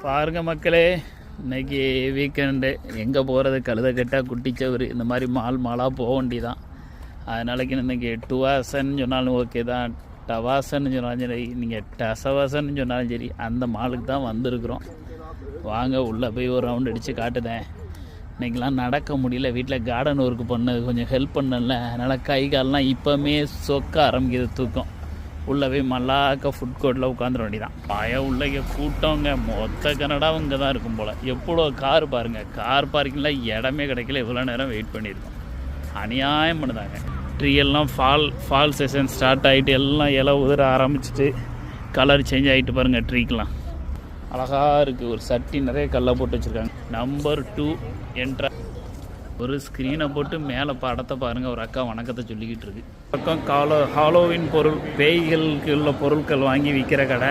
பாருங்க மக்களே, இன்னைக்கு வீக்கெண்டு எங்கே போகிறது? கழுத கட்டாக குட்டிச்சவர் இந்த மாதிரி மாலாக போக வேண்டியதான். அதனாலக்கு இன்றைக்கி டுவாசன்னு சொன்னாலும் ஓகே தான், டவாசன்னு சொன்னாலும் சரி, நீங்கள் டசவாசன்னு சொன்னாலும் சரி, அந்த மாலுக்கு தான் வந்திருக்குறோம். வாங்க உள்ளே போய் ஒரு ரவுண்ட் அடித்து காட்டுதேன். இன்றைக்கெலாம் நடக்க முடியல, வீட்டில் கார்டன் ஒர்க்கு பண்ணது கொஞ்சம் ஹெல்ப் பண்ணல, அதனால் கை காலெலாம் இப்போவுமே சொக்க ஆரம்பிக்குது தூக்கம். உள்ளே போய் மல்லாக்க ஃபுட் கோர்ட்டில் உட்காந்துட வேண்டியதான். பயம் உள்ள கூட்டங்க மொத்த கனடாவும் இங்கே தான் இருக்கும் போல். எவ்வளோ கார் பாருங்கள், கார் பார்க்கிங்கில் இடமே கிடைக்கல, இவ்வளோ நேரம் வெயிட் பண்ணியிருக்கோம். அநியாயம் பண்ணுதாங்க. ட்ரீ எல்லாம் ஃபால் சீசன் ஸ்டார்ட் ஆகிட்டு எல்லாம் இலை உதிர ஆரம்பிச்சிட்டு கலர் சேஞ்ச் ஆகிட்டு பாருங்கள். ட்ரீக்கெலாம் அழகாக இருக்குது. ஒரு சட்டி நிறைய கல்லை போட்டு வச்சுருக்காங்க. நம்பர் 2 என்ட்ரா. ஒரு ஸ்க்ரீனை போட்டு மேலே படத்தை பாருங்கள். ஒரு அக்கா வணக்கத்தை சொல்லிக்கிட்டு இருக்கு. பக்கம் ஹாலோவின் பொருள், பேய்களுக்கு உள்ள பொருட்கள் வாங்கி விற்கிற கடை.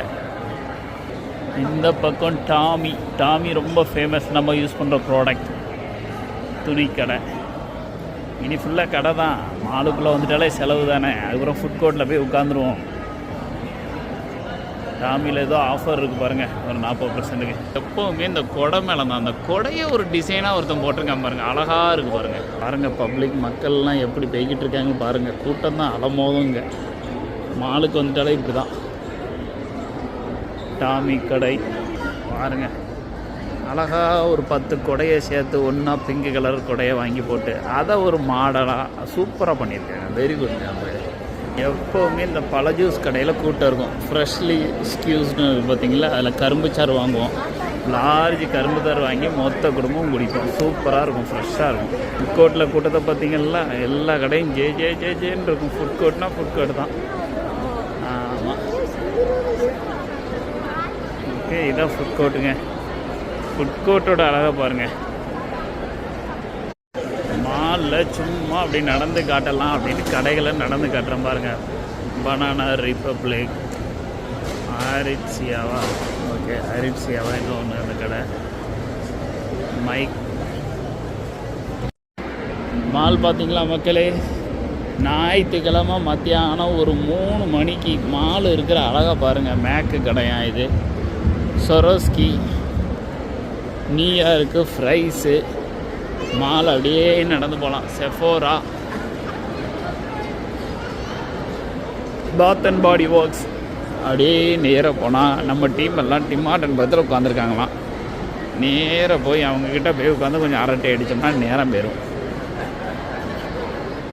இந்த பக்கம் டாமி ரொம்ப ஃபேமஸ், நம்ம யூஸ் பண்ணுற ப்ராடக்ட் துணி கடை. இனி ஃபுல்லாக கடை தான். மாலுக்குள்ளே வந்துட்டாலே செலவு தானே. அதுக்கப்புறம் ஃபுட் கோர்ட்டில் போய் உட்காந்துருவோம். டாமியில் ஏதோ ஆஃபர் இருக்குது பாருங்கள், ஒரு 40%. எப்போவுமே இந்த கொடை மேலே தான், அந்த கொடையை ஒரு டிசைனாக ஒருத்தன் போட்டிருக்கான் பாருங்கள், அழகாக இருக்குது பாருங்கள். பப்ளிக் மக்கள்லாம் எப்படி போய்கிட்டு இருக்காங்க பாருங்கள். கூட்டம் தான் அலமோதுங்க. மாலுக்கு வந்துட்டாலே இப்படி தான். டாமி கடை பாருங்கள், அழகாக ஒரு 10 கொடையை சேர்த்து ஒன்றா பிங்க் கலர் கொடையை வாங்கி போட்டு அதை ஒரு மாடலாக சூப்பராக பண்ணியிருக்காங்க. Very good. எப்போவுமே இந்த பழ ஜூஸ் கடையில் கூட்டம் இருக்கும். ஃப்ரெஷ்லி ஸ்கியூஸ்னு பார்த்தீங்களா, அதில் கரும்பு சாறு வாங்குவோம். லார்ஜ் கரும்பு சாறு வாங்கி மொத்த குடும்பம் குடிப்போம். சூப்பராக இருக்கும், ஃப்ரெஷ்ஷாக இருக்கும். ஃபுட் கோர்ட்டில் கூட்டத்தை பார்த்தீங்கன்னா எல்லா கடையும் ஜேன்னு இருக்கும். ஃபுட் கோர்ட்னா ஃபுட் கோர்ட் தான். ஆமாம், ஓகே, இதான் ஃபுட் கோர்ட்டுங்க. ஃபுட் கோர்ட்டோட அழகாக பாருங்கள். மாலில் சும்மா அப்படி நடந்து காட்டலாம் அப்படின்னு கடைகளை நடந்து காட்டுறேன் பாருங்கள். பனானா ரிப்பப்ளிக், ஆரிட்சியாவா, ஓகே ஆரிட்சியாவா இன்னும் ஒன்று அந்த கடை. மைக் மால் பார்த்தீங்களா மக்களே, ஞாயிற்றுக்கிழமை மத்தியானம் ஒரு 3 மணிக்கு மால் இருக்கிற அழகாக பாருங்கள். மேக்கு கடையா இது. சொரோஸ்கி, நியூயார்க்கு ஃப்ரைஸு. மால் அப்படியே நடந்து போகலாம். Sephora, bath and body works. அப்படியே நேராக போனால் நம்ம டீம் எல்லாம் டிம் ஹார்டன் பக்கத்தில் உட்காந்துருக்காங்களாம். நேராக போய் அவங்கக்கிட்ட போய் உட்காந்து கொஞ்சம் அரட்டை அடித்தோம்னா நேரம் போயிடும்.